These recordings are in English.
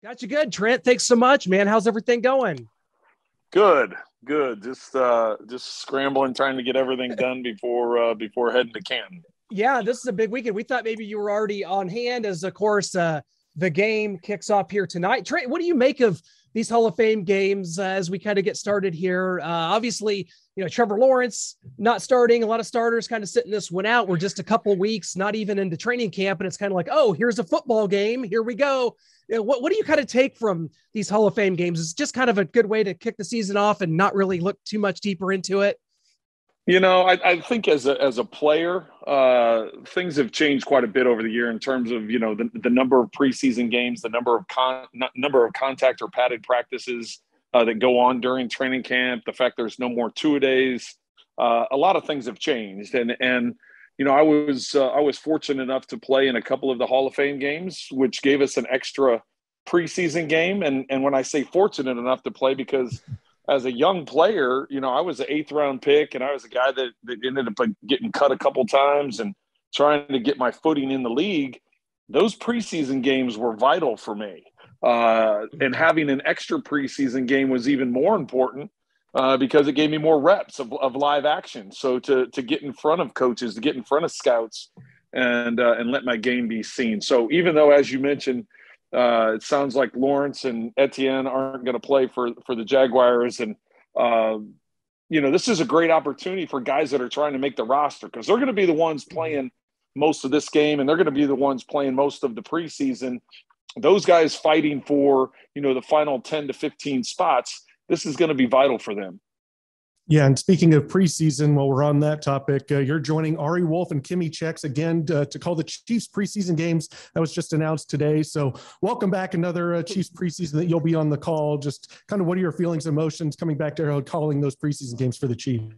Got you good, Trent. Thanks so much, man. How's everything going? Good, good. Just scrambling, trying to get everything done before heading to Canton. Yeah, this is a big weekend. We thought maybe you were already on hand as, of course, the game kicks off here tonight. Trent, what do you make of these Hall of Fame games as we kind of get started here? Obviously, Trevor Lawrence not starting. A lot of starters kind of sitting this one out. We're just a couple weeks, not even into training camp, and it's kind of like, oh, here's a football game. Here we go. What do you kind of take from these Hall of Fame games? It's just kind of a good way to kick the season off and not really look too much deeper into it. I think as a player, things have changed quite a bit over the year in terms of the number of preseason games, the number of contact or padded practices that go on during training camp, the fact there's no more two-a-days. A lot of things have changed, and I was fortunate enough to play in a couple of the Hall of Fame games, which gave us an extra preseason game. And when I say fortunate enough to play, because as a young player, I was an 8th round pick, and I was a guy that ended up getting cut a couple times and trying to get my footing in the league. Those preseason games were vital for me. And having an extra preseason game was even more important because it gave me more reps of live action. So to get in front of coaches, to get in front of scouts and let my game be seen. So even though, as you mentioned, it sounds like Lawrence and Etienne aren't going to play for the Jaguars. And, this is a great opportunity for guys that are trying to make the roster, because they're going to be the ones playing most of this game, and they're going to be the ones playing most of the preseason. Those guys fighting for, the final 10 to 15 spots, this is going to be vital for them. Yeah, and speaking of preseason, while we're on that topic, you're joining Ari Wolf and Kimmy Checks again to call the Chiefs preseason games. That was just announced today. So welcome back, another Chiefs preseason that you'll be on the call. Just kind of what are your feelings, emotions coming back to calling those preseason games for the Chiefs?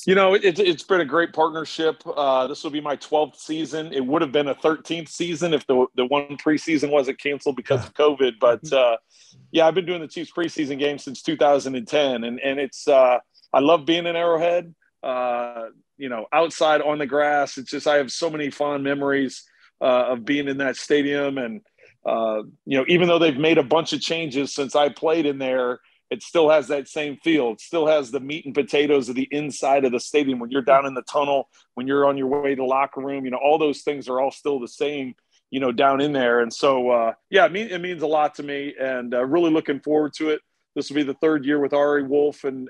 It's been a great partnership. This will be my 12th season. It would have been a 13th season if the one preseason wasn't canceled because of COVID. But, I've been doing the Chiefs preseason game since 2010, and it's I love being in Arrowhead, outside on the grass. It's just I have so many fond memories of being in that stadium. And, even though they've made a bunch of changes since I played in there, it still has that same feel. It still has the meat and potatoes of the inside of the stadium. When you're down in the tunnel, when you're on your way to the locker room, all those things are all still the same, down in there. And so, it means a lot to me, and really looking forward to it. This will be the 3rd year with Ari Wolf, and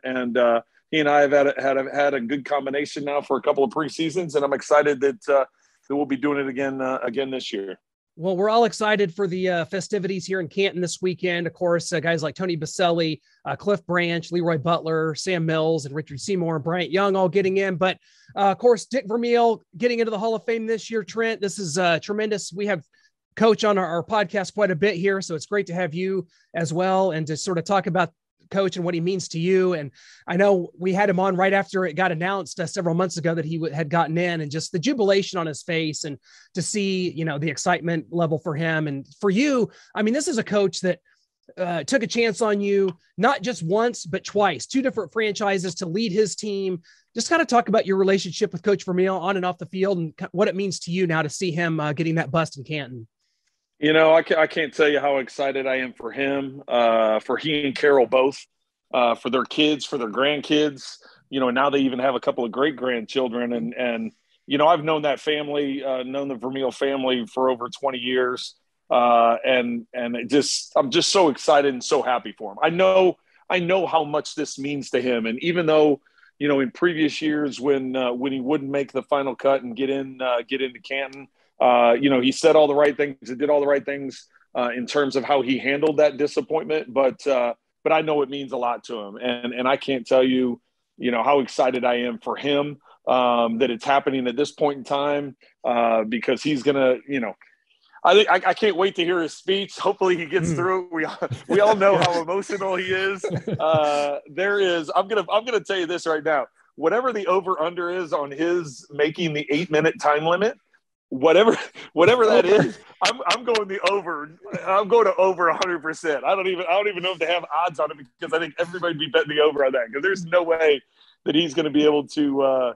he and I have had a good combination now for a couple of preseasons, and I'm excited that we'll be doing it again this year. Well, we're all excited for the festivities here in Canton this weekend. Of course, guys like Tony Baselli, Cliff Branch, Leroy Butler, Sam Mills, and Richard Seymour and Bryant Young all getting in. But, of course, Dick Vermeil getting into the Hall of Fame this year. Trent, this is tremendous. We have Coach on our podcast quite a bit here, so it's great to have you as well and to sort of talk about Coach and what he means to you. And I know we had him on right after it got announced several months ago that he had gotten in, and just the jubilation on his face, and to see, the excitement level for him and for you. I mean, this is a coach that took a chance on you, not just once, but twice, 2 different franchises to lead his team. Just kind of talk about your relationship with Coach Vermeil on and off the field, and what it means to you now to see him getting that bust in Canton. I can't tell you how excited I am for him, for he and Carol both, for their kids, for their grandkids. Now they even have a couple of great grandchildren, and I've known that family, known the Vermeil family for over 20 years, and I'm just so excited and so happy for him. I know how much this means to him, and even though in previous years when he wouldn't make the final cut and get into Canton. He said all the right things and did all the right things in terms of how he handled that disappointment. But I know it means a lot to him. And I can't tell you, how excited I am for him that it's happening at this point in time because he's going to, I can't wait to hear his speech. Hopefully he gets through it. We all know how emotional he is. I'm going to tell you this right now. Whatever the over under is on his making the 8-minute time limit, whatever that is, I'm going the over. I'm going to over 100%. I don't even know if they have odds on it, because I think everybody would be betting the over on that, because there's no way that he's going to be able to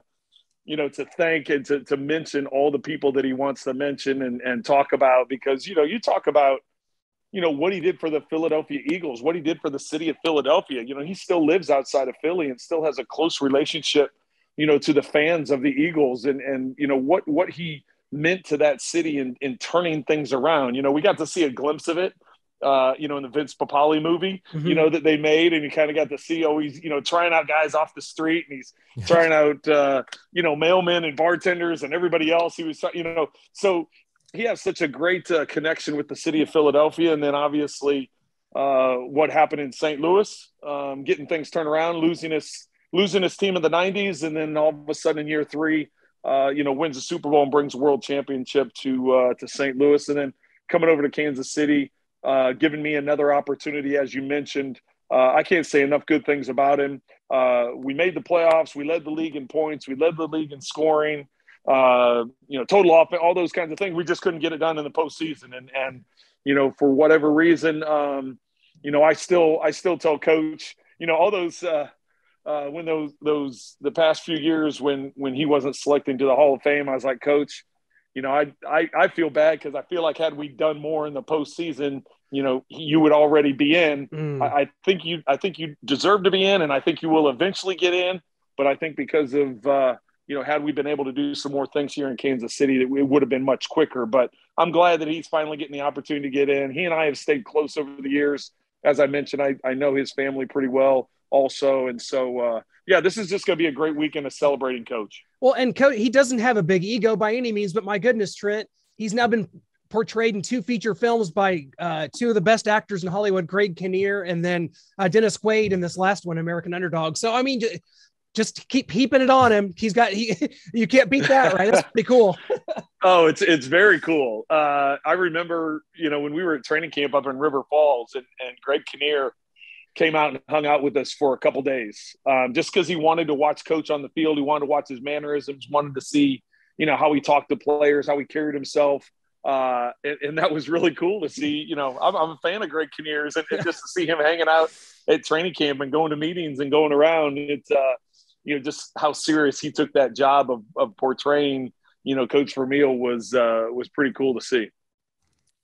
to thank and to mention all the people that he wants to mention and talk about, because you talk about what he did for the Philadelphia Eagles, what he did for the city of Philadelphia. He still lives outside of Philly and still has a close relationship, to the fans of the Eagles, and what he meant to that city in turning things around. We got to see a glimpse of it, in the Vince Papale movie, that they made, and you kind of got to see always, trying out guys off the street, and he's trying out, mailmen and bartenders and everybody else. He was, so he has such a great connection with the city of Philadelphia. And then obviously what happened in St. Louis, getting things turned around, losing his team in the 90s. And then all of a sudden in year 3, wins the Super Bowl and brings a world championship to St. Louis. And then coming over to Kansas City, giving me another opportunity, as you mentioned. I can't say enough good things about him. We made the playoffs. We led the league in points. We led the league in scoring, total offense, all those kinds of things. We just couldn't get it done in the postseason. And for whatever reason, I still tell Coach, all those, when the past few years when he wasn't selected to the Hall of Fame, I was like, Coach, I feel bad because I feel like had we done more in the postseason, you would already be in. I think you deserve to be in, and I think you will eventually get in. But I think because of had we been able to do some more things here in Kansas City, it would have been much quicker. But I'm glad that he's finally getting the opportunity to get in. He and I have stayed close over the years. As I mentioned, I know his family pretty well also. And so, this is just going to be a great weekend of celebrating Coach. Well, and Coach, he doesn't have a big ego by any means, but my goodness, Trent, he's now been portrayed in 2 feature films by 2 of the best actors in Hollywood, Greg Kinnear and then Dennis Quaid in this last one, American Underdog. So, I mean, just keep heaping it on him. You can't beat that, right? That's pretty cool. Oh, it's very cool. I remember, when we were at training camp up in River Falls and Greg Kinnear came out and hung out with us for a couple days, just because he wanted to watch Coach on the field. He wanted to watch his mannerisms, wanted to see, how he talked to players, how he carried himself. And that was really cool to see. I'm a fan of Greg Kinnear's, and just to see him hanging out at training camp and going to meetings and going around. It's, just how serious he took that job of portraying, Coach Vermeil was pretty cool to see.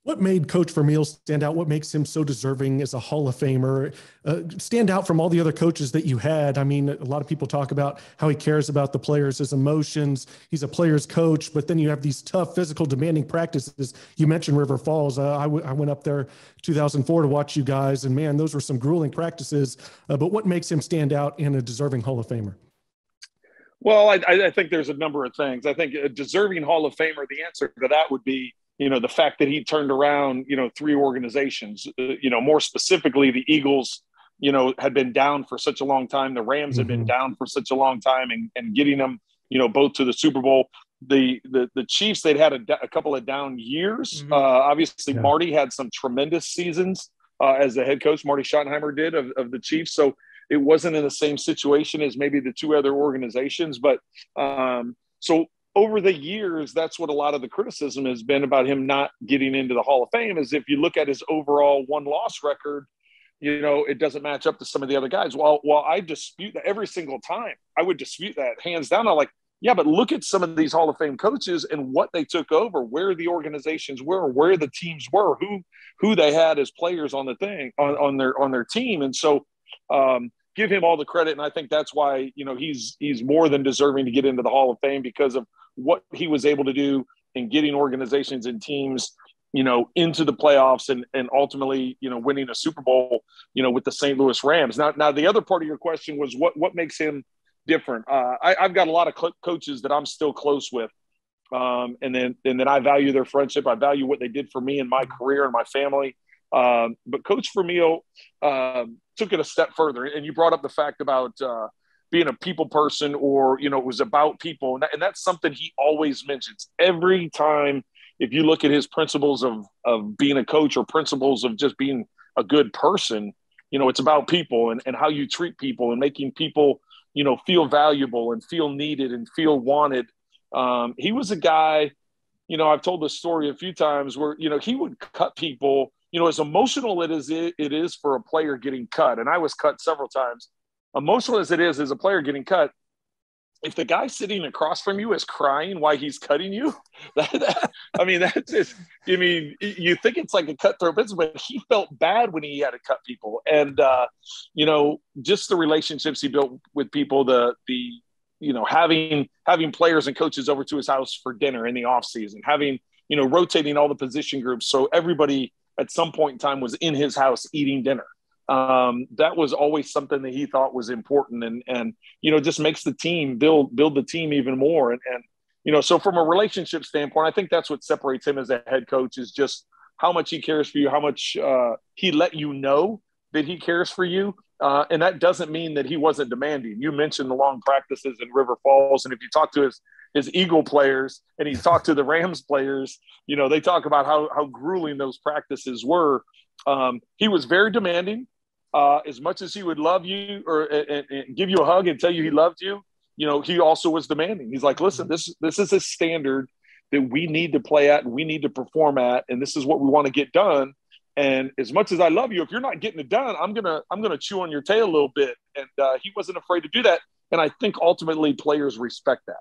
What made Coach Vermeil stand out? What makes him so deserving as a Hall of Famer? Stand out from all the other coaches that you had? I mean, a lot of people talk about how he cares about the players, his emotions. He's a player's coach, but then you have these tough, physical, demanding practices. You mentioned River Falls. I went up there 2004 to watch you guys, and man, those were some grueling practices. But what makes him stand out and a deserving Hall of Famer? Well, I think there's a number of things. I think a deserving Hall of Famer, the answer to that would be, the fact that he turned around, 3 organizations, more specifically the Eagles, had been down for such a long time. The Rams had been down for such a long time, and getting them, both to the Super Bowl. The Chiefs, they'd had a couple of down years. Obviously, Marty had some tremendous seasons as the head coach. Marty Schottenheimer did of the Chiefs. So it wasn't in the same situation as maybe the 2 other organizations. But so over the years, that's what a lot of the criticism has been about him not getting into the Hall of Fame, is if you look at his overall 1-loss record, it doesn't match up to some of the other guys. While I dispute that every single time, I would dispute that hands down. I'm like, yeah, but look at some of these Hall of Fame coaches and what they took over, where the organizations were, where the teams were, who they had as players on the thing on their team. And so give him all the credit. And I think that's why, he's more than deserving to get into the Hall of Fame, because of what he was able to do in getting organizations and teams, into the playoffs and ultimately, winning a Super Bowl, with the St. Louis Rams. Now the other part of your question was what makes him different. I've got a lot of coaches that I'm still close with. And then I value their friendship. I value what they did for me and my career and my family. But Coach Vermeil took it a step further. And you brought up the fact about being a people person, or, it was about people. And that's something he always mentions every time. If you look at his principles of being a coach, or principles of just being a good person, it's about people and how you treat people and making people, feel valuable and feel needed and feel wanted. He was a guy, I've told this story a few times where, he would cut people, as emotional it is for a player getting cut. And I was cut several times. Emotional as it is a player getting cut, if the guy sitting across from you is crying while he's cutting you, I mean, that's just, I mean, you think it's like a cutthroat business, but he felt bad when he had to cut people. And, just the relationships he built with people, having players and coaches over to his house for dinner in the off season, having, rotating all the position groups. So everybody at some point in time was in his house eating dinner. That was always something that he thought was important and just makes the team build the team even more. And so from a relationship standpoint, I think that's what separates him as a head coach is just how much he cares for you, how much he let you know that he cares for you. And that doesn't mean that he wasn't demanding. You mentioned the long practices in River Falls. And if you talk to his Eagle players and he talked to the Rams players, they talk about how grueling those practices were. He was very demanding. As much as he would love you and give you a hug and tell you he loved you, he also was demanding. He's like, listen, this is a standard that we need to play at and we need to perform at, and this is what we want to get done. And as much as I love you, if you're not getting it done, I'm gonna chew on your tail a little bit. And he wasn't afraid to do that. And I think ultimately players respect that.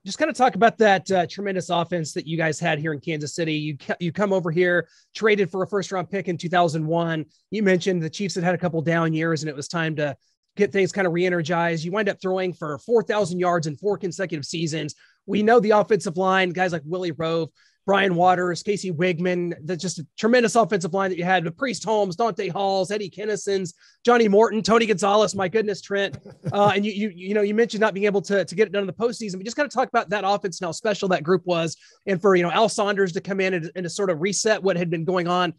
Just kind of talk about that tremendous offense that you guys had here in Kansas City. You come over here, traded for a first-round pick in 2001. You mentioned the Chiefs had a couple down years, and it was time to get things kind of re-energized. You wind up throwing for 4,000 yards in 4 consecutive seasons. We know the offensive line, guys like Willie Rove, Brian Waters, Casey Wigman, that's just a tremendous offensive line that you had with Priest Holmes, Dante Halls, Eddie Kennisons, Johnny Morton, Tony Gonzalez, my goodness, Trent. And you mentioned not being able to get it done in the postseason, but just kind of talk about that offense and how special that group was. And for, Al Saunders to come in and to sort of reset what had been going on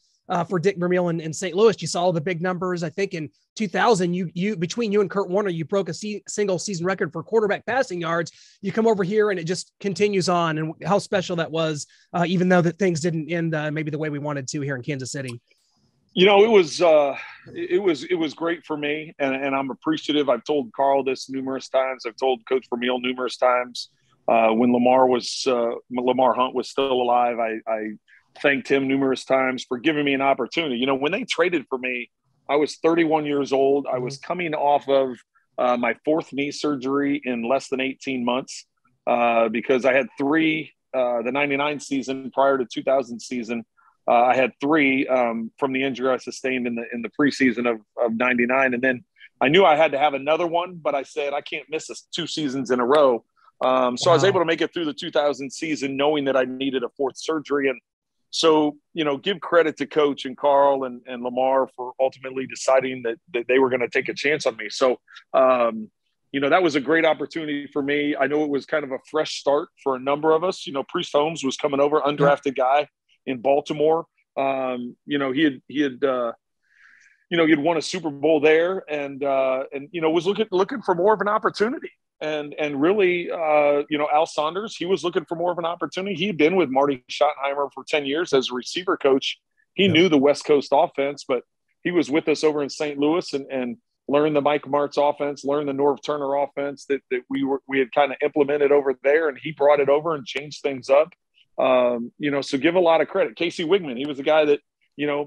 for Dick Vermeil in St. Louis. You saw all the big numbers. I think in 2000, you between you and Kurt Warner, you broke a single season record for quarterback passing yards. You come over here and it just continues on, and how special that was, even though that things didn't end maybe the way we wanted to here in Kansas City. It was great for me, and I'm appreciative. I've told Carl this numerous times. I've told Coach Vermeil numerous times. When Lamar Hunt was still alive, I thanked him numerous times for giving me an opportunity. When they traded for me, I was 31 years old. I was coming off of my 4th knee surgery in less than 18 months because I had 3 the 99 season prior to 2000 season. I had 3 from the injury I sustained in the preseason of 99. And then I knew I had to have another one, but I said, I can't miss 2 seasons in a row. So I was able to make it through the 2000 season knowing that I needed a 4th surgery. And so, give credit to Coach and Carl and Lamar for ultimately deciding that they were going to take a chance on me. So, that was a great opportunity for me. I know it was kind of a fresh start for a number of us. Priest Holmes was coming over, undrafted guy in Baltimore. He had won a Super Bowl there and was looking for more of an opportunity. And really, Al Saunders, he was looking for more of an opportunity. He'd been with Marty Schottenheimer for 10 years as a receiver coach. He knew the West Coast offense, but he was with us over in St. Louis and learned the Mike Martz offense, learned the Norv Turner offense that we had kind of implemented over there. And he brought it over and changed things up. So give a lot of credit. Casey Wigman, he was the guy that,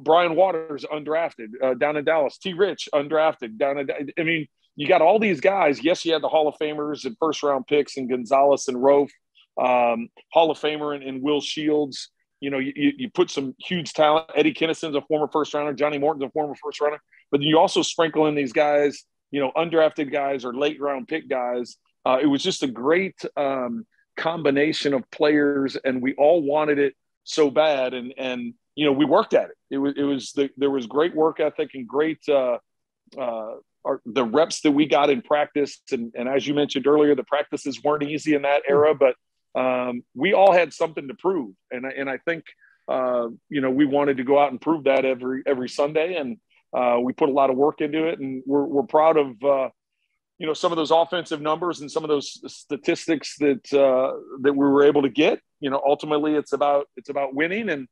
Brian Waters undrafted down in Dallas, T. Rich undrafted you got all these guys. Yes, you had the Hall of Famers and first-round picks and Gonzalez and Rofe, Hall of Famer and Will Shields. You put some huge talent. Eddie Kennison's a former first-rounder. Johnny Morton's a former first-rounder. But you also sprinkle in these guys, undrafted guys or late-round pick guys. It was just a great combination of players, and we all wanted it so bad. And we worked at it. There was great work ethic and great the reps that we got in practice. And as you mentioned earlier, the practices weren't easy in that era, but we all had something to prove. And I think, we wanted to go out and prove that every Sunday. And we put a lot of work into it. And we're proud of, some of those offensive numbers and some of those statistics that we were able to get. Ultimately it's about winning. And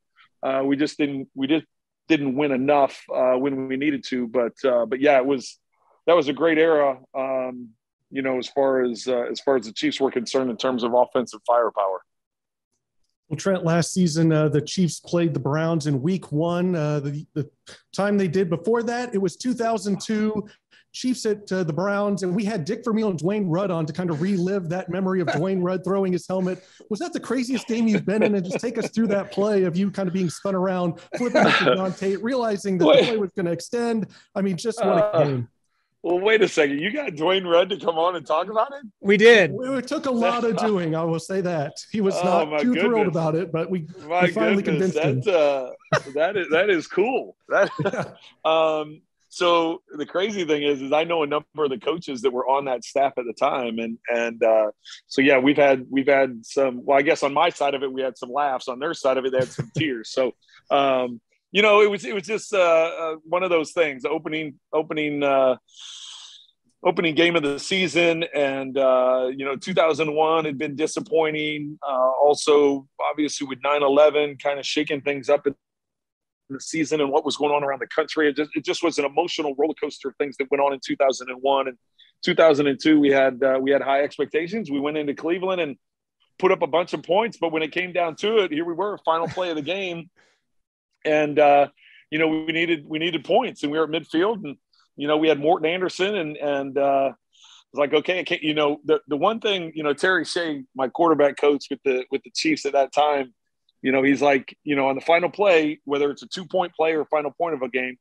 we just didn't win enough when we needed to. But yeah, that was a great era, as far as the Chiefs were concerned in terms of offensive firepower. Well, Trent, last season, the Chiefs played the Browns in week 1. The time they did before that, it was 2002. Chiefs at the Browns, and we had Dick Vermeil and Dwayne Rudd on to kind of relive that memory of Dwayne Rudd throwing his helmet. Was that the craziest game you've been in? And just take us through that play of you kind of being spun around, flipping it to John Tate, realizing that the play was going to extend. I mean, just what a game. Well, wait a second. You got Dwayne Rudd to come on and talk about it? We did. It took a lot of doing. I will say that. He was not too thrilled about it, but we finally convinced him. That is cool. So the crazy thing is I know a number of the coaches that were on that staff at the time, and so yeah, we've had some. Well, I guess on my side of it, we had some laughs. On their side of it, they had some tears. So it was just one of those things. Opening game of the season, and 2001 had been disappointing. Also, obviously with 9/11 kind of shaking things up in the season and what was going on around the country. It just was an emotional roller coaster of things that went on in 2001 and 2002. We had high expectations. We went into Cleveland and put up a bunch of points, but when it came down to it, here we were, final play of the game, and we needed points, and we were at midfield, and we had Morton Anderson, and it was like, okay, I can't, the one thing, Terry Shea, my quarterback coach with the Chiefs at that time, he's like, on the final play, whether it's a 2-point play or final point of a game,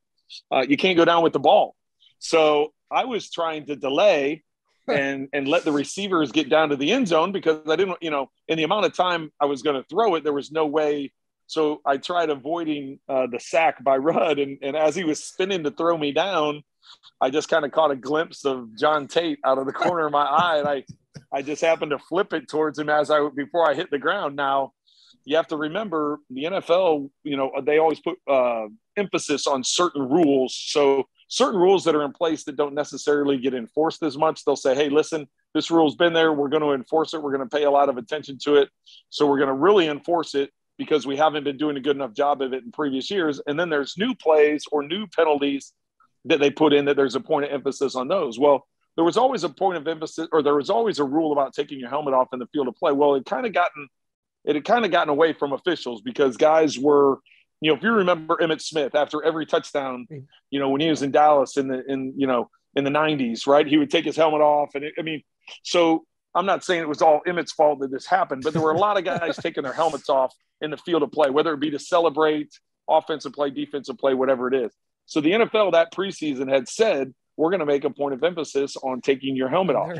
you can't go down with the ball. So I was trying to delay and let the receivers get down to the end zone, because I didn't, in the amount of time I was going to throw it, there was no way. So I tried avoiding the sack by Rudd. And as he was spinning to throw me down, I just kind of caught a glimpse of John Tate out of the corner of my eye. And I just happened to flip it towards him before I hit the ground. Now, you have to remember the NFL, they always put emphasis on certain rules. So certain rules that are in place that don't necessarily get enforced as much, they'll say, hey, listen, this rule's been there. We're going to enforce it. We're going to pay a lot of attention to it. So we're going to really enforce it because we haven't been doing a good enough job of it in previous years. And then there's new plays or new penalties that they put in that there's a point of emphasis on those. Well, there was always a point of emphasis, or there was always a rule about taking your helmet off in the field of play. Well, it had kind of gotten away from officials, because guys were, if you remember Emmitt Smith, after every touchdown, when he was in Dallas in the 90s, right, he would take his helmet off. And so I'm not saying it was all Emmitt's fault that this happened, but there were a lot of guys taking their helmets off in the field of play, whether it be to celebrate offensive play, defensive play, whatever it is. So the NFL that preseason had said, we're going to make a point of emphasis on taking your helmet off.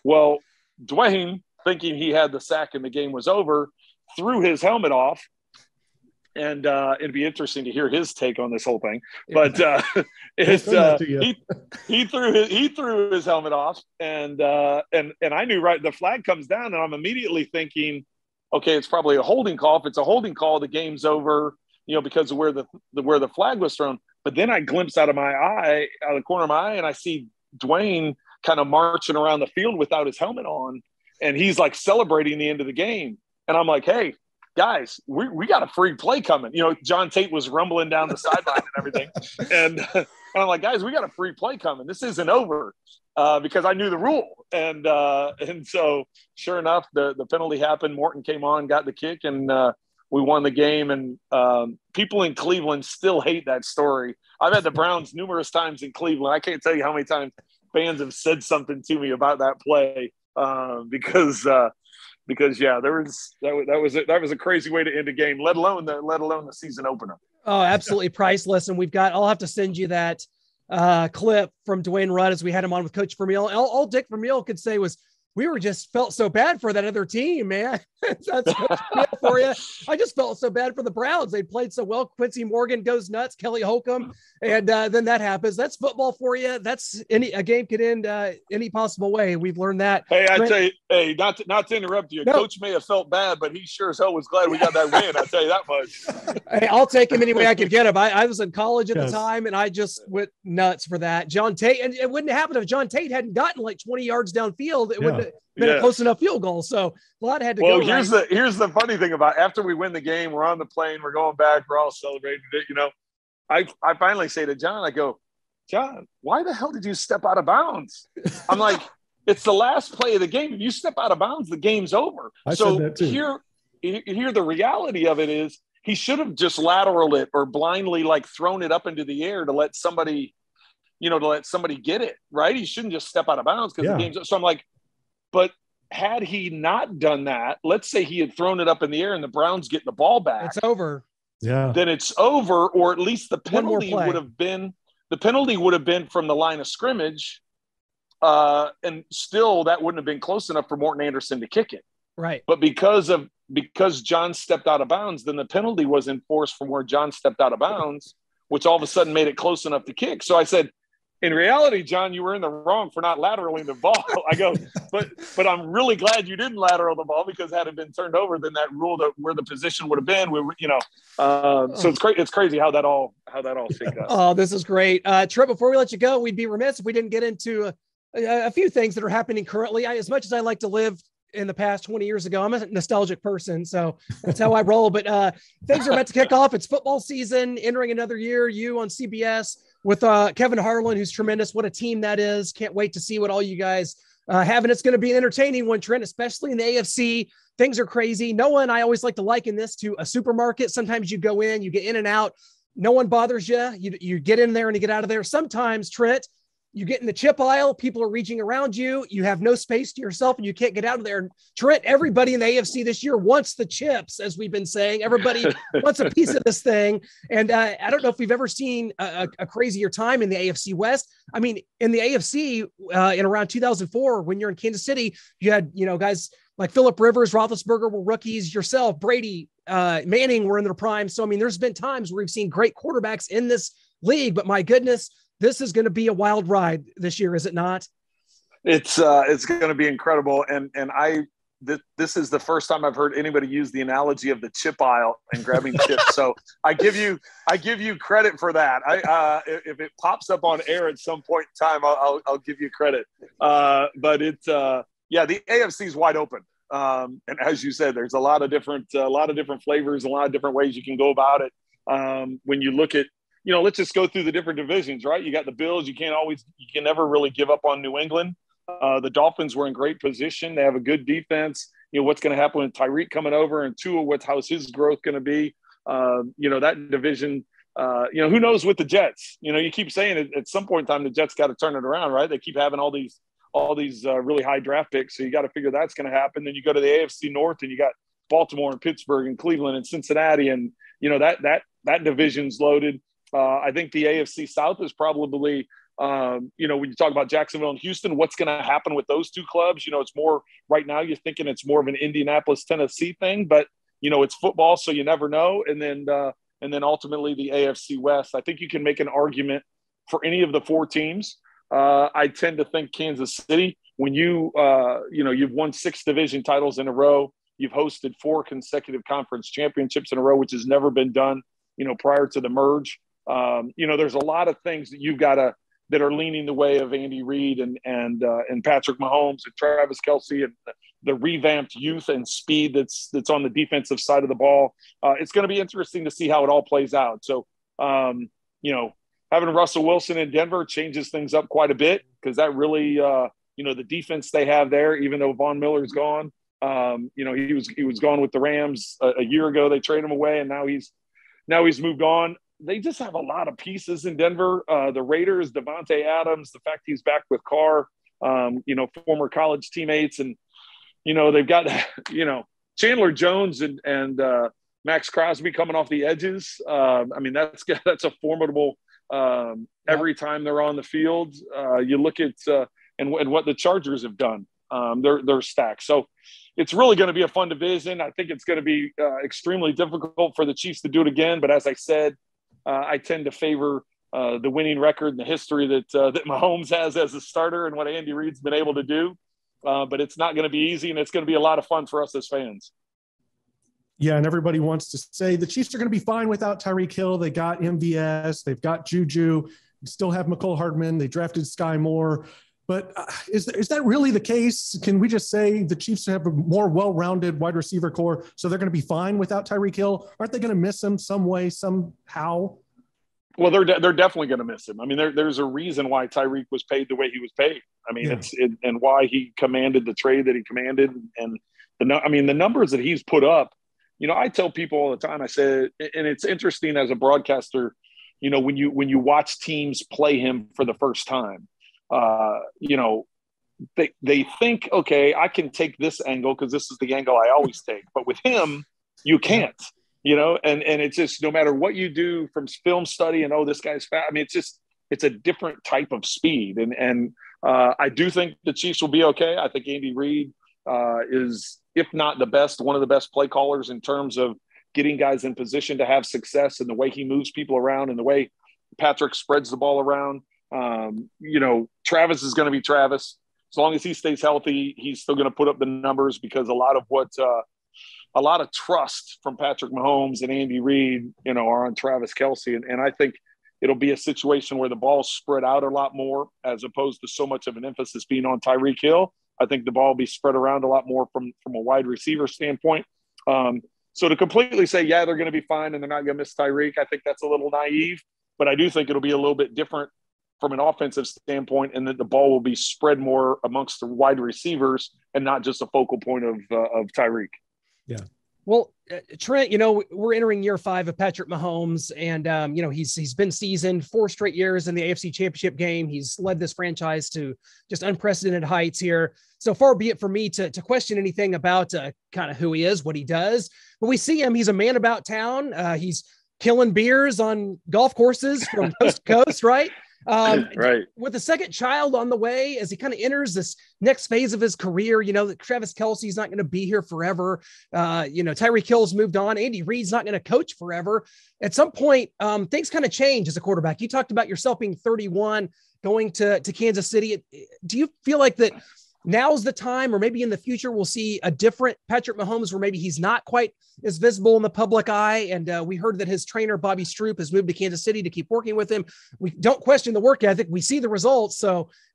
Well, Dwayne, thinking he had the sack and the game was over, threw his helmet off. And it'd be interesting to hear his take on this whole thing. But he threw his helmet off, and I knew, right, the flag comes down, and I'm immediately thinking, okay, it's probably a holding call. If it's a holding call, the game's over, because of where the flag was thrown. But then I glimpse out of the corner of my eye, and I see Dwayne kind of marching around the field without his helmet on, and he's like celebrating the end of the game. And I'm like, hey, guys, we got a free play coming. John Tate was rumbling down the sideline and everything. And I'm like, guys, we got a free play coming. This isn't over, because I knew the rule. And so sure enough, the penalty happened. Morton came on, got the kick, and we won the game. And people in Cleveland still hate that story. I've had the Browns numerous times in Cleveland. I can't tell you how many times fans have said something to me about that play, because yeah, that was a crazy way to end a game, let alone the season opener. Oh, absolutely priceless. And I'll have to send you that clip from Dwayne Rudd as we had him on with Coach Vermeil. All Dick Vermeil could say was, we just felt so bad for that other team, man. That's for you. I just felt so bad for the Browns. They played so well. Quincy Morgan goes nuts, Kelly Holcomb, and then that happens. That's football for you. A game could end any possible way. We've learned that. Hey, I tell you, not to interrupt you. No. Coach may have felt bad, but he sure as hell was glad we got that win. I'll tell you that much. Hey, I'll take him any way I could get him. I was in college at the time, and I just went nuts for that. John Tate, and it wouldn't happen if John Tate hadn't gotten like 20 yards downfield. It wouldn't have been a close enough field goal. So a lot had to go. Well, here's the funny thing about it. After we win the game, we're on the plane, we're going back, we're all celebrating it. I finally say to John, I go, John, why the hell did you step out of bounds? I'm like, it's the last play of the game. If you step out of bounds, the game's over. So here the reality of it is, he should have just lateraled it or blindly like thrown it up into the air to let somebody to let somebody get it, right? He shouldn't just step out of bounds because the game's – so I'm like, but had he not done that, let's say he had thrown it up in the air and the Browns get the ball back. It's over. Yeah. Then it's over, or at least the penalty would have been from the line of scrimmage, and still that wouldn't have been close enough for Morton Anderson to kick it. Right. But because John stepped out of bounds, then the penalty was enforced from where John stepped out of bounds, which all of a sudden made it close enough to kick. So I said, in reality, John, you were in the wrong for not lateraling the ball. I go, but I'm really glad you didn't lateral the ball, because had it been turned over, then that ruled where the position would have been. So it's crazy how that all shakes out. Oh, this is great. Trent, before we let you go, we'd be remiss if we didn't get into a few things that are happening currently. As much as I like to live in the past 20 years ago, I'm a nostalgic person, so that's how I roll. But things are about to kick off. It's football season, entering another year. You on CBS with Kevin Harlan, who's tremendous. What a team that is. Can't wait to see what all you guys have. And it's going to be an entertaining one, Trent, especially in the AFC. Things are crazy. I always like to liken this to a supermarket. Sometimes you go in, you get in and out. No one bothers you. You get in there and you get out of there. Sometimes, Trent, you get in the chip aisle, people are reaching around you. You have no space to yourself and you can't get out of there. Trent, everybody in the AFC this year wants the chips, as we've been saying. Everybody wants a piece of this thing. And I don't know if we've ever seen a crazier time in the AFC West. I mean, in the AFC in around 2004, when you're in Kansas City, you had, guys like Phillip Rivers, Roethlisberger were rookies, yourself, Brady, Manning were in their prime. So, I mean, there's been times where we've seen great quarterbacks in this league, but my goodness, this is going to be a wild ride this year, is it not? It's going to be incredible, and this is the first time I've heard anybody use the analogy of the chip aisle and grabbing chips. So I give you credit for that. If it pops up on air at some point in time, I'll give you credit. But it's the AFC is wide open, and as you said, there's a lot of different flavors, a lot of different ways you can go about it. When you look at, let's just go through the different divisions, right? You got the Bills. You can never really give up on New England. The Dolphins were in great position. They have a good defense. What's going to happen with Tyreek coming over, and Tua, how's his growth going to be? That division, who knows with the Jets? You keep saying at some point in time, the Jets got to turn it around, right? They keep having all these really high draft picks. So you got to figure that's going to happen. Then you go to the AFC North and you got Baltimore and Pittsburgh and Cleveland and Cincinnati. And, that division's loaded. I think the AFC South is probably, when you talk about Jacksonville and Houston, what's going to happen with those two clubs? It's more right now, you're thinking it's more of an Indianapolis, Tennessee thing, but it's football, so you never know. And then ultimately the AFC West, I think you can make an argument for any of the four teams. I tend to think Kansas City, when you've won 6 division titles in a row, you've hosted 4 consecutive conference championships in a row, which has never been done, prior to the merge. There's a lot of things that are leaning the way of Andy Reid and Patrick Mahomes and Travis Kelce and the revamped youth and speed that's on the defensive side of the ball. It's going to be interesting to see how it all plays out. So, having Russell Wilson in Denver changes things up quite a bit, because that really, the defense they have there, even though Von Miller's gone, he was gone with the Rams a year ago. They traded him away, and now he's moved on. They just have a lot of pieces in Denver. The Raiders, Devontae Adams, the fact he's back with Carr, former college teammates. And, they've got, Chandler Jones and Max Crosby coming off the edges. That's a formidable every time they're on the field. You look at and what the Chargers have done. They're stacked. So it's really going to be a fun division. I think it's going to be extremely difficult for the Chiefs to do it again. But as I said, I tend to favor the winning record and the history that Mahomes has as a starter and what Andy Reid's been able to do. But it's not going to be easy, and it's going to be a lot of fun for us as fans. Yeah, and everybody wants to say the Chiefs are going to be fine without Tyreek Hill. They got MVS. They've got Juju. They still have McCole Hardman. They drafted Sky Moore. But is that really the case? Can we just say the Chiefs have a more well-rounded wide receiver core, so they're going to be fine without Tyreek Hill? Aren't they going to miss him some way, somehow? Well, they're definitely going to miss him. I mean, there's a reason why Tyreek was paid the way he was paid. I mean, and why he commanded the trade that he commanded, and the numbers that he's put up. I tell people all the time. I said, and it's interesting as a broadcaster. when you watch teams play him for the first time, they think, okay, I can take this angle because this is the angle I always take. But with him, you can't, and it's just no matter what you do from film study and, this guy's fast. I mean, it's a different type of speed. And I do think the Chiefs will be okay. I think Andy Reid is, if not the best, one of the best play callers in terms of getting guys in position to have success and the way he moves people around and the way Patrick spreads the ball around. Travis is going to be Travis. As long as he stays healthy, he's still going to put up the numbers because a lot of trust from Patrick Mahomes and Andy Reid, are on Travis Kelce. And I think it'll be a situation where the ball's spread out a lot more as opposed to so much of an emphasis being on Tyreek Hill. I think the ball will be spread around a lot more from a wide receiver standpoint. So to completely say, they're going to be fine and they're not going to miss Tyreek, I think that's a little naive. But I do think it'll be a little bit different from an offensive standpoint, and that the ball will be spread more amongst the wide receivers and not just a focal point of Tyreek. Yeah. Well, Trent, we're entering year 5 of Patrick Mahomes, and he's been seasoned 4 straight years in the AFC Championship game. He's led this franchise to just unprecedented heights here. So far be it for me to question anything about kind of who he is, what he does. But we see him; he's a man about town. He's killing beers on golf courses from coast to coast, right? Right. With a second child on the way, as he kind of enters this next phase of his career, that Travis Kelce's not going to be here forever. Tyreek Hill's moved on. Andy Reid's not going to coach forever. At some point, things kind of change as a quarterback. You talked about yourself being 31, going to Kansas City. Do you feel like that now's the time, or maybe in the future, we'll see a different Patrick Mahomes where maybe he's not quite as visible in the public eye? And we heard that his trainer, Bobby Stroop, has moved to Kansas City to keep working with him. We don't question the work ethic. We see the results.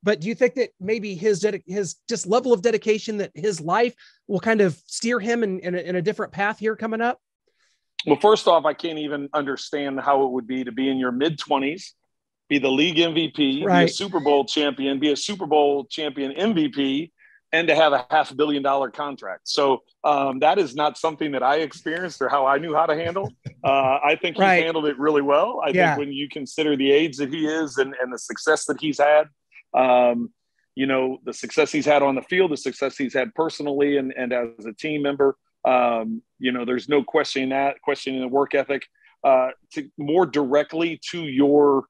But do you think that maybe his just level of dedication, that his life will kind of steer him in a different path here coming up? Well, first off, I can't even understand how it would be to be in your mid-20s, be the league MVP, right, be a Super Bowl champion, be a Super Bowl champion MVP, and to have a $500 million contract. So that is not something that I experienced or how I knew how to handle. I think he's handled it really well. I think when you consider the age that he is and the success that he's had, the success he's had on the field, the success he's had personally and as a team member, there's no questioning the work ethic. To more directly to your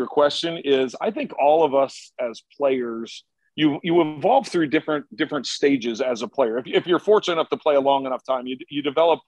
question is, I think all of us as players, you evolve through different stages as a player. If you're fortunate enough to play a long enough time, you develop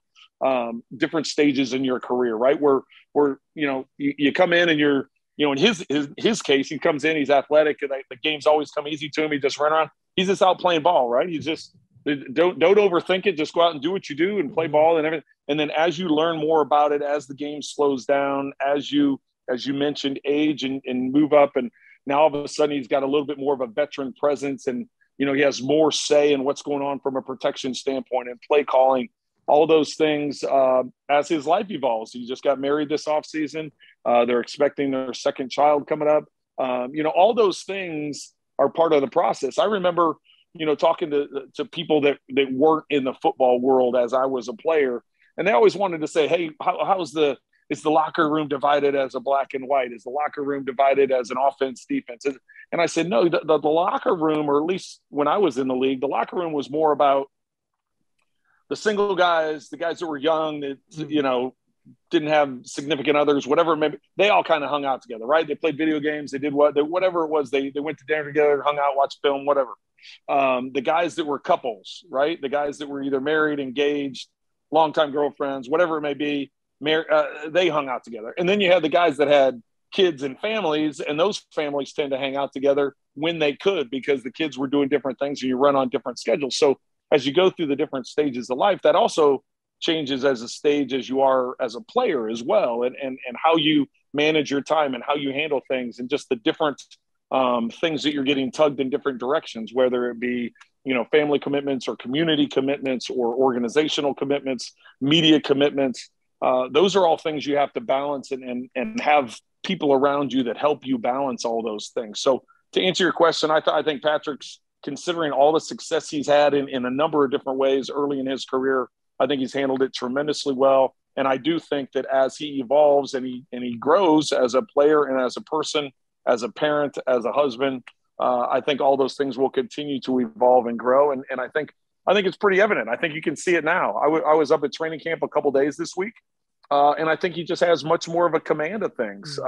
different stages in your career, right? Where you come in and you're, in his case, he comes in, he's athletic, and the games always come easy to him. He just run around. He's just out playing ball, right? He's just don't overthink it. Just go out and do what you do and play ball and everything. And then as you learn more about it, as the game slows down, as you mentioned, age and move up, and now all of a sudden he's got a little bit more of a veteran presence, and he has more say in what's going on from a protection standpoint and play calling, all those things as his life evolves. He just got married this offseason. They're expecting their second child coming up. All those things are part of the process. I remember, talking to people that weren't in the football world as I was a player, and they always wanted to say, hey, is the locker room divided as a black and white? Is the locker room divided as an offense, defense? And I said, no, the locker room, or at least when I was in the league, the locker room was more about the single guys, the guys that were young, that, didn't have significant others, whatever it may be. They all kind of hung out together, right? They played video games. They did whatever it was. They went to dinner together, hung out, watched film, whatever. The guys that were couples, right? The guys that were either married, engaged, longtime girlfriends, whatever it may be, they hung out together. And then you had the guys that had kids and families, and those families tend to hang out together when they could, because the kids were doing different things and you run on different schedules. So as you go through the different stages of life, that also changes as a stage as you are as a player as well, and how you manage your time and how you handle things, and just the different things that you're getting tugged in different directions, whether it be, family commitments or community commitments or organizational commitments, media commitments. Those are all things you have to balance and have people around you that help you balance all those things. So to answer your question, I think Patrick's, considering all the success he's had in a number of different ways early in his career, I think he's handled it tremendously well. And I do think that as he evolves and he grows as a player and as a person, as a parent, as a husband, I think all those things will continue to evolve and grow. And I think it's pretty evident. I think you can see it now. I was up at training camp a couple days this week, and I think he just has much more of a command of things.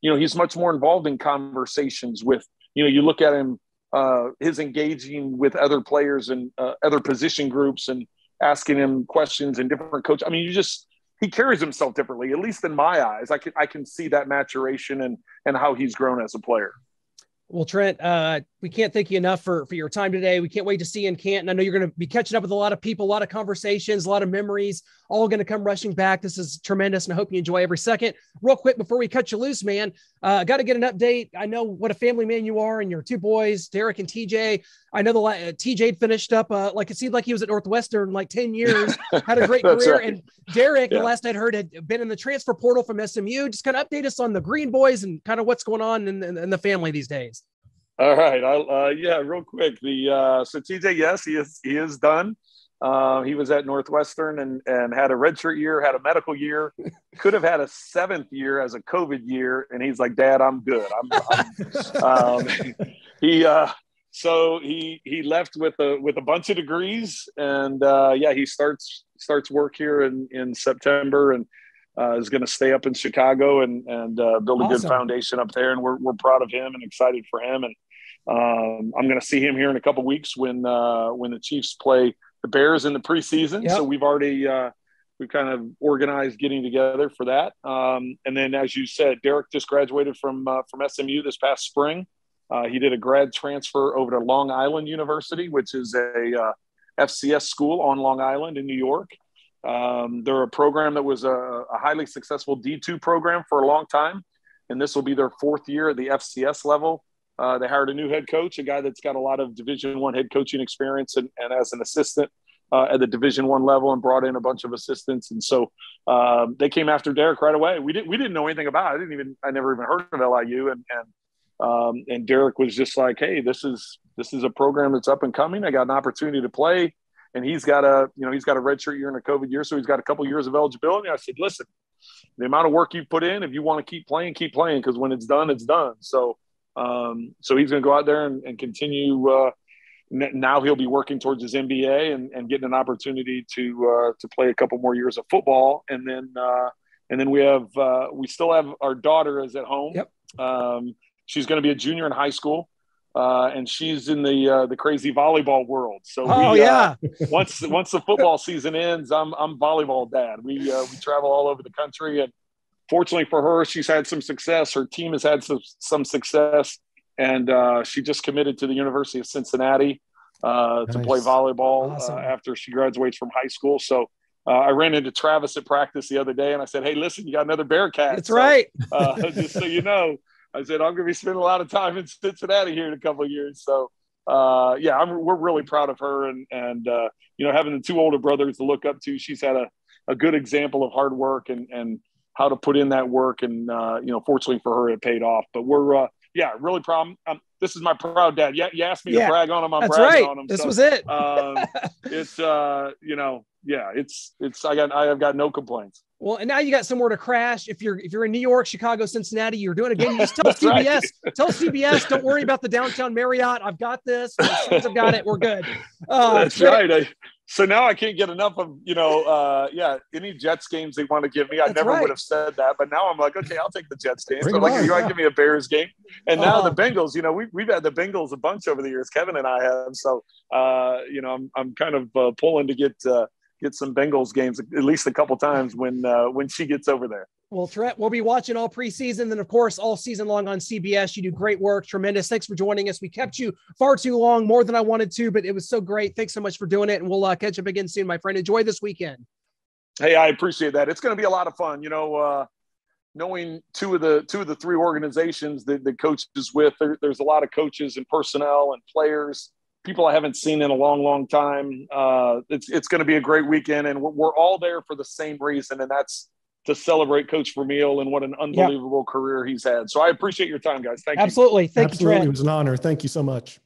He's much more involved in conversations with, you look at him, his engaging with other players and other position groups and asking him questions and different coaches. I mean, he carries himself differently, at least in my eyes. I can see that maturation and how he's grown as a player. Well, Trent, we can't thank you enough for your time today. We can't wait to see you in Canton. I know you're going to be catching up with a lot of people, a lot of conversations, a lot of memories, all going to come rushing back. This is tremendous, and I hope you enjoy every second. Real quick, before we cut you loose, man, got to get an update. I know what a family man you are and your two boys, Derek and TJ. I know TJ finished up, like it seemed like he was at Northwestern like 10 years, had a great career. Right. And Derek, the last I'd heard, had been in the transfer portal from SMU. Just kind of update us on the Green Boys and kind of what's going on in the family these days. All right. Real quick. So TJ, yes, he is done. He was at Northwestern and had a redshirt year, had a medical year, could have had a 7th year as a COVID year. And he's like, Dad, I'm good. So he left with a bunch of degrees, and he starts work here in September, and is going to stay up in Chicago and build a good foundation up there. And we're proud of him and excited for him. And I'm going to see him here in a couple of weeks when the Chiefs play the Bears in the preseason. Yep. So we've kind of organized getting together for that. And then, as you said, Derek just graduated from SMU this past spring. He did a grad transfer over to Long Island University, which is a FCS school on Long Island in New York. They're a program that was a highly successful D2 program for a long time, and this will be their 4th year at the FCS level. They hired a new head coach, a guy that's got a lot of Division I head coaching experience and as an assistant at the Division I level, and brought in a bunch of assistants. And so they came after Derek right away. We didn't know anything about it. I never even heard of LIU. And Derek was just like, hey, this is a program that's up and coming. I got an opportunity to play. And he's got a redshirt year and a COVID year. So he's got a couple years of eligibility. I said, listen, the amount of work you put in, if you want to keep playing, because when it's done, it's done. So he's going to go out there and continue. Now he'll be working towards his MBA and getting an opportunity to play a couple more years of football. And then we still have our daughter is at home. Yep. She's going to be a junior in high school. And she's in the crazy volleyball world. So once the football season ends, I'm volleyball dad. We travel all over the country, and fortunately for her, she's had some success. Her team has had some success, and she just committed to the University of Cincinnati to play volleyball after she graduates from high school. So I ran into Travis at practice the other day, and I said, "Hey, listen, you got another Bearcat." That's right. Just so you know. I said, I'm going to be spending a lot of time in Cincinnati here in a couple of years. So, we're really proud of her. And having the 2 older brothers to look up to, she's had a good example of hard work and how to put in that work. And, fortunately for her, it paid off. But we're, really proud. This is my proud dad. You asked me to brag on him. I'm bragging on him. This was it. I have got no complaints. Well, and now you got somewhere to crash. If you're in New York, Chicago, Cincinnati, you're doing it again. You just tell CBS, right. Tell CBS, don't worry about the downtown Marriott. I've got this. As soon as I've got it, we're good. That's right. So now I can't get enough of, any Jets games they want to give me. I never would have said that, but now I'm like, okay, I'll take the Jets game. So like, you want to give me a Bears game? And now the Bengals, we've had the Bengals a bunch over the years. Kevin and I have. So, I'm kind of pulling to get some Bengals games at least a couple times when she gets over there. Well, Trent, we'll be watching all preseason, then of course all season long on CBS. You do great work, tremendous. Thanks for joining us. We kept you far too long, more than I wanted to, but it was so great. Thanks so much for doing it, and we'll catch up again soon, my friend. Enjoy this weekend. Hey, I appreciate that. It's going to be a lot of fun. Knowing two of the 3 organizations that the coach is with, there's a lot of coaches and personnel and players. People I haven't seen in a long, long time. It's going to be a great weekend, and we're all there for the same reason, and that's to celebrate Coach Vermeil and what an unbelievable career he's had. So I appreciate your time, guys. Thank you. Absolutely. Thank you, Trent. It was an honor. Thank you so much.